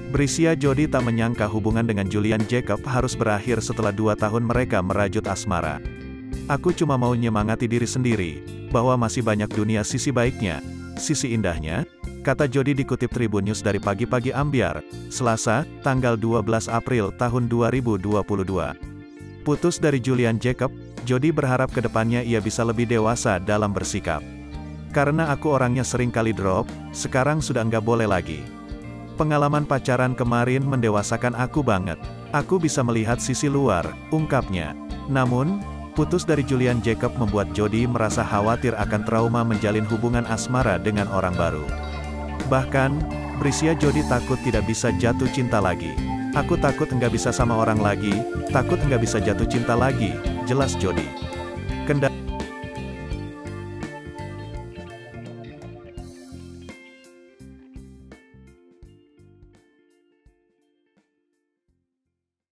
Brisia Jody tak menyangka hubungan dengan Julian Jacob harus berakhir setelah 2 tahun mereka merajut asmara. Aku cuma mau nyemangati diri sendiri, bahwa masih banyak dunia sisi baiknya, sisi indahnya, kata Jody dikutip Tribun News dari Pagi-Pagi Ambyar, Selasa, tanggal 12 April tahun 2022. Putus dari Julian Jacob, Jody berharap kedepannya ia bisa lebih dewasa dalam bersikap. Karena aku orangnya sering kali drop, sekarang sudah nggak boleh lagi. Pengalaman pacaran kemarin mendewasakan aku banget. Aku bisa melihat sisi luar, ungkapnya. Namun, putus dari Julian Jacob membuat Jody merasa khawatir akan trauma menjalin hubungan asmara dengan orang baru. Bahkan, Brisia Jody takut tidak bisa jatuh cinta lagi. Aku takut nggak bisa sama orang lagi, takut nggak bisa jatuh cinta lagi, jelas Jody.